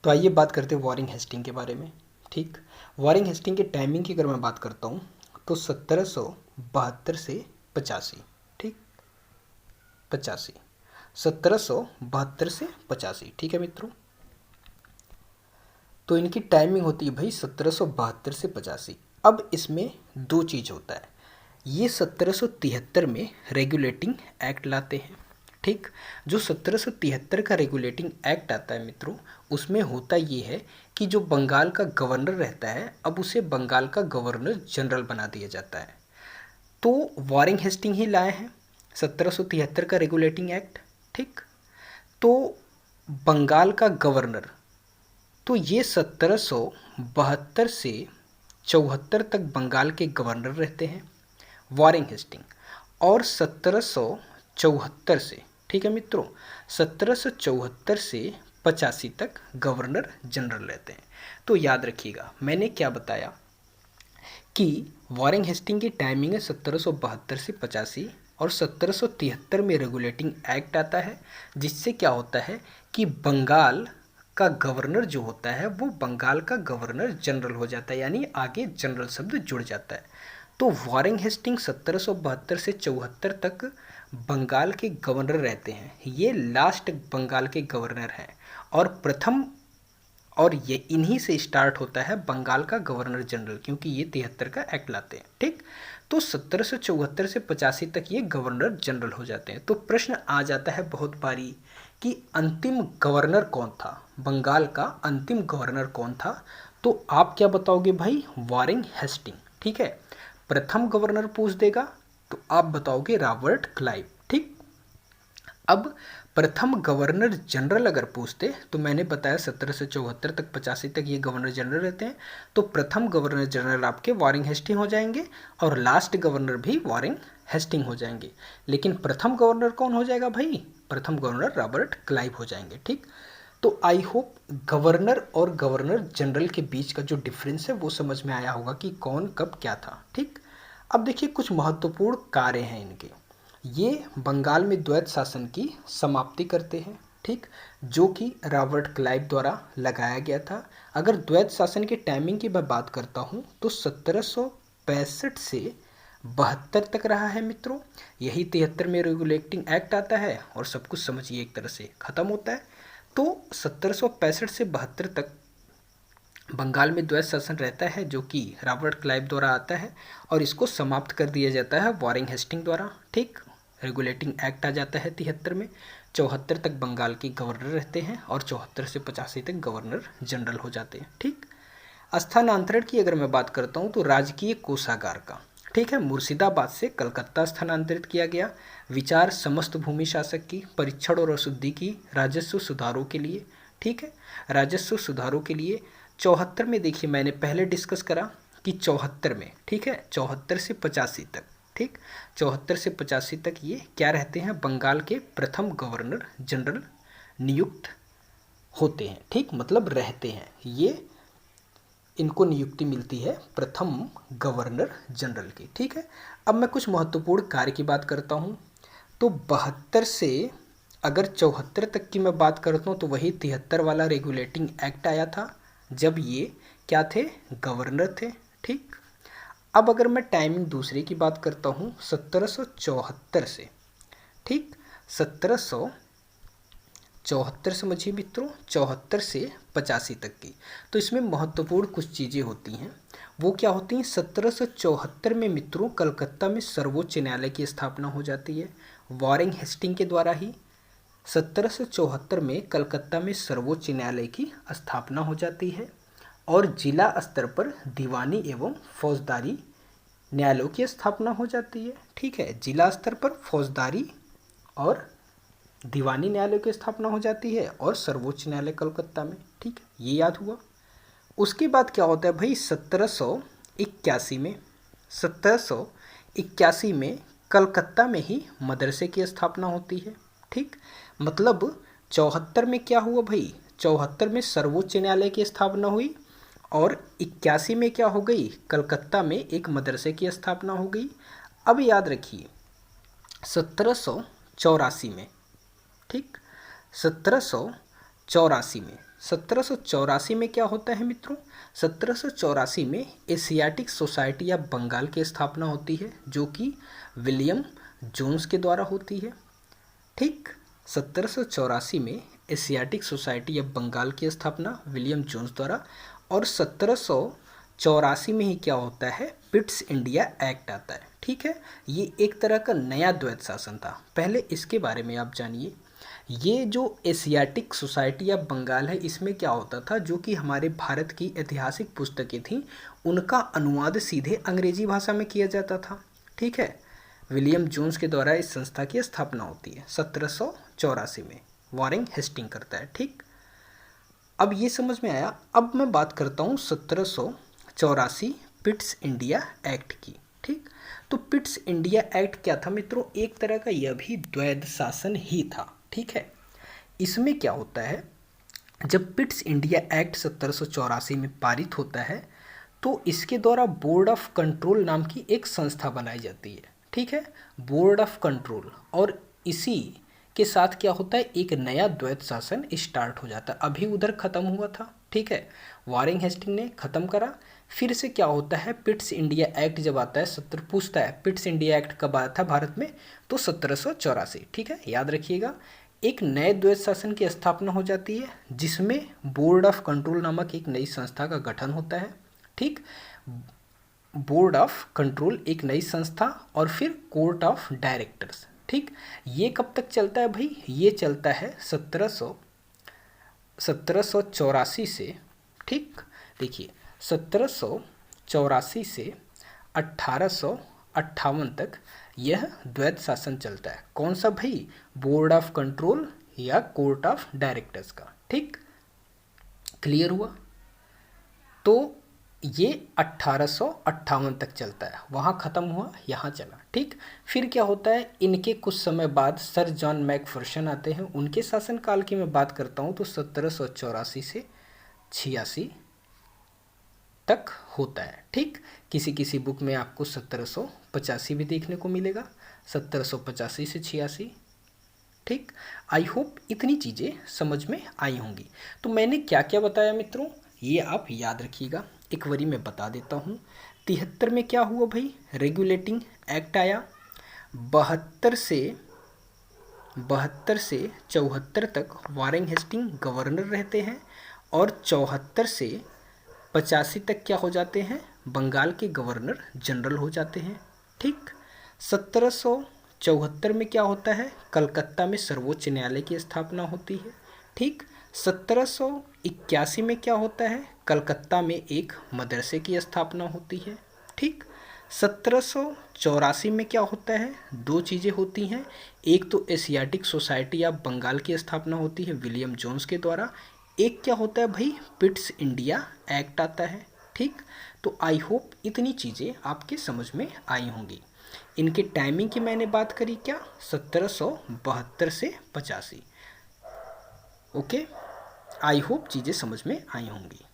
तो आइए बात करते हैं वॉरेन हेस्टिंग के बारे में। ठीक, वॉरेन हेस्टिंग के टाइमिंग की अगर मैं बात करता हूँ तो 1772 से 85। ठीक, 85, 1772 से 85। ठीक है मित्रों, तो इनकी टाइमिंग होती है भाई 1772 से 85। अब इसमें दो चीज़ होता है, ये 1773 में रेगुलेटिंग एक्ट लाते हैं। ठीक, जो 1773 का रेगुलेटिंग एक्ट आता है मित्रों, उसमें होता ये है कि जो बंगाल का गवर्नर रहता है, अब उसे बंगाल का गवर्नर जनरल बना दिया जाता है। तो वॉरेन हेस्टिंग ही लाए हैं 1773 का रेगुलेटिंग एक्ट। ठीक, तो बंगाल का गवर्नर, तो ये 1772 से 74 तक बंगाल के गवर्नर रहते हैं वॉरेन हेस्टिंग, और 1774 से, ठीक है मित्रों, 1774 से 85 तक गवर्नर जनरल रहते हैं। तो याद रखिएगा मैंने क्या बताया कि वॉरेन हेस्टिंग की टाइमिंग है 1772 से 85, और 1773 में रेगुलेटिंग एक्ट आता है, जिससे क्या होता है कि बंगाल का गवर्नर जो होता है वो बंगाल का गवर्नर जनरल हो जाता है, यानी आगे जनरल शब्द जुड़ जाता है। तो वॉरेन हेस्टिंग 1772 से 74 तक बंगाल के गवर्नर रहते हैं, ये लास्ट बंगाल के गवर्नर हैं, और प्रथम, और ये इन्हीं से स्टार्ट होता है बंगाल का गवर्नर जनरल, क्योंकि ये 73 का एक्ट लाते हैं। ठीक, तो 1774 से 85 तक ये गवर्नर जनरल हो जाते हैं। तो प्रश्न आ जाता है बहुत बारी कि अंतिम गवर्नर कौन था, बंगाल का अंतिम गवर्नर कौन था। तो आप क्या बताओगे भाई, वॉरेन हेस्टिंग। ठीक है, प्रथम गवर्नर पूछ देगा तो आप बताओगे रॉबर्ट क्लाइव। ठीक, अब प्रथम गवर्नर जनरल अगर पूछते तो मैंने बताया 1774 तक 85 तक ये गवर्नर जनरल रहते हैं, तो प्रथम गवर्नर जनरल आपके वॉरेन हेस्टिंग हो जाएंगे, और लास्ट गवर्नर भी वॉरेन हेस्टिंग हो जाएंगे। लेकिन प्रथम गवर्नर कौन हो जाएगा भाई, प्रथम गवर्नर रॉबर्ट क्लाइव हो जाएंगे। ठीक, तो आई होप गवर्नर और गवर्नर जनरल के बीच का जो डिफरेंस है वो समझ में आया होगा कि कौन कब क्या था। ठीक, अब देखिए कुछ महत्वपूर्ण कार्य हैं इनके, ये बंगाल में द्वैत शासन की समाप्ति करते हैं। ठीक, जो कि रॉबर्ट क्लाइव द्वारा लगाया गया था। अगर द्वैत शासन के टाइमिंग की मैं बात करता हूँ तो 1765 से 72 तक रहा है मित्रों। यही 73 में रेगुलेटिंग एक्ट आता है और सब कुछ समझिए एक तरह से ख़त्म होता है। तो 1765 से 72 तक बंगाल में द्वैत शासन रहता है, जो कि रॉबर्ट क्लाइव द्वारा आता है, और इसको समाप्त कर दिया जाता है वॉरेन हेस्टिंग द्वारा। ठीक, रेगुलेटिंग एक्ट आ जाता है 73 में। 74 तक बंगाल के गवर्नर रहते हैं, और 74 से 85 तक गवर्नर जनरल हो जाते हैं। ठीक, स्थानांतरण की अगर मैं बात करता हूँ तो राजकीय कोषागार का, ठीक है, मुर्शिदाबाद से कलकत्ता स्थानांतरित किया गया। विचार समस्त भूमि शासक की, परीक्षण और अशुद्धि की, राजस्व सुधारों के लिए। ठीक है, राजस्व सुधारों के लिए 74 में देखिए मैंने पहले डिस्कस करा कि 74 में, ठीक है, 74 से 85 तक, ठीक, 74 से 85 तक ये क्या रहते हैं, बंगाल के प्रथम गवर्नर जनरल नियुक्त होते हैं। ठीक, मतलब रहते हैं, ये इनको नियुक्ति मिलती है प्रथम गवर्नर जनरल की। ठीक है, अब मैं कुछ महत्वपूर्ण कार्य की बात करता हूँ। तो 72 से अगर 74 तक की मैं बात करता हूँ तो वही 73 वाला रेगुलेटिंग एक्ट आया था, जब ये क्या थे, गवर्नर थे। ठीक, अब अगर मैं टाइमिंग दूसरे की बात करता हूँ 1774 से, ठीक, 1774 समझिए मित्रों, 74 से 85 तक की। तो इसमें महत्वपूर्ण कुछ चीज़ें होती हैं, वो क्या होती हैं, 1774 में मित्रों कलकत्ता में सर्वोच्च न्यायालय की स्थापना हो जाती है वॉरेन हेस्टिंग के द्वारा ही। 1774 में कलकत्ता में सर्वोच्च न्यायालय की स्थापना हो जाती है, और जिला स्तर पर दीवानी एवं फौजदारी न्यायालयों की स्थापना हो जाती है। ठीक है, जिला स्तर पर फौजदारी और दीवानी न्यायालय की स्थापना हो जाती है, और सर्वोच्च न्यायालय कलकत्ता में। ठीक है, ये याद हुआ। उसके बाद क्या होता है भाई, 1781 में कलकत्ता में ही मदरसे की स्थापना होती है। ठीक, मतलब 74 में क्या हुआ भाई, 74 में सर्वोच्च न्यायालय की स्थापना हुई, और 81 में क्या हो गई, कलकत्ता में एक मदरसे की स्थापना हो गई। अब याद रखिए 1784 में, ठीक, 1784 में 1784 में क्या होता है मित्रों? 1784 में एशियाटिक सोसाइटी या बंगाल की स्थापना होती है, जो कि विलियम जोन्स के द्वारा होती है। ठीक, 1784 में एशियाटिक सोसाइटी या बंगाल की स्थापना विलियम जोन्स द्वारा। और 1784 में ही क्या होता है? पिट्स इंडिया एक्ट आता है। ठीक है, ये एक तरह का नया द्वैत शासन था। पहले इसके बारे में आप जानिए। ये जो एशियाटिक सोसाइटी या बंगाल है, इसमें क्या होता था, जो कि हमारे भारत की ऐतिहासिक पुस्तकें थीं, उनका अनुवाद सीधे अंग्रेजी भाषा में किया जाता था। ठीक है, विलियम जोन्स के द्वारा इस संस्था की स्थापना होती है 1784 में। वॉरेन हेस्टिंग करता है। ठीक, अब ये समझ में आया। अब मैं बात करता हूँ 1784 पिट्स इंडिया एक्ट की। ठीक, तो पिट्स इंडिया एक्ट क्या था मित्रों? एक तरह का यह भी द्वैध शासन ही था। ठीक है, इसमें क्या होता है, जब पिट्स इंडिया एक्ट 1784 में पारित होता है तो इसके द्वारा बोर्ड ऑफ कंट्रोल नाम की एक संस्था बनाई जाती है। ठीक है, बोर्ड ऑफ कंट्रोल। और इसी के साथ क्या होता है, एक नया द्वैत शासन स्टार्ट हो जाता है। अभी उधर खत्म हुआ था। ठीक है, वॉरेन हेस्टिंग ने खत्म करा। फिर से क्या होता है, पिट्स इंडिया एक्ट जब आता है, पूछता है पिट्स इंडिया एक्ट कब आया था भारत में? तो 1784। ठीक है, याद रखिएगा। एक नए द्वैत शासन की स्थापना हो जाती है, जिसमें बोर्ड ऑफ कंट्रोल नामक एक नई संस्था का गठन होता है। ठीक, बोर्ड ऑफ कंट्रोल एक नई संस्था, और फिर कोर्ट ऑफ डायरेक्टर्स। ठीक, ये कब तक चलता है भाई? ये चलता है 1784 से। ठीक, देखिए 1784 से 1858 तक यह द्वैत शासन चलता है। कौन सा भाई? बोर्ड ऑफ कंट्रोल या कोर्ट ऑफ डायरेक्टर्स का। ठीक, क्लियर हुआ? तो ये 1858 तक चलता है, वहाँ ख़त्म हुआ, यहाँ चला। ठीक, फिर क्या होता है, इनके कुछ समय बाद सर जॉन मैकफर्शन आते हैं। उनके शासनकाल की मैं बात करता हूँ तो 1784 से 86 तक होता है। ठीक, किसी किसी बुक में आपको 1785 भी देखने को मिलेगा, 1785 से 86। ठीक, आई होप इतनी चीज़ें समझ में आई होंगी। तो मैंने क्या क्या बताया मित्रों, ये आप याद रखिएगा। एक बारी मैं बता देता हूँ। 73 में क्या हुआ भाई? रेगुलेटिंग एक्ट आया। 72 से 74 तक वॉरेन हेस्टिंग गवर्नर रहते हैं, और 74 से 85 तक क्या हो जाते हैं? बंगाल के गवर्नर जनरल हो जाते हैं। ठीक, 1774 में क्या होता है? कलकत्ता में सर्वोच्च न्यायालय की स्थापना होती है। ठीक, 1781 में क्या होता है? कलकत्ता में एक मदरसे की स्थापना होती है। ठीक, 1784 में क्या होता है? दो चीज़ें होती हैं। एक तो एशियाटिक सोसाइटी या बंगाल की स्थापना होती है विलियम जोन्स के द्वारा। एक क्या होता है भाई? पिट्स इंडिया एक्ट आता है। ठीक, तो आई होप इतनी चीज़ें आपके समझ में आई होंगी। इनके टाइमिंग की मैंने बात करी क्या? 1772 से 85। ओके, आई होप चीज़ें समझ में आई होंगी।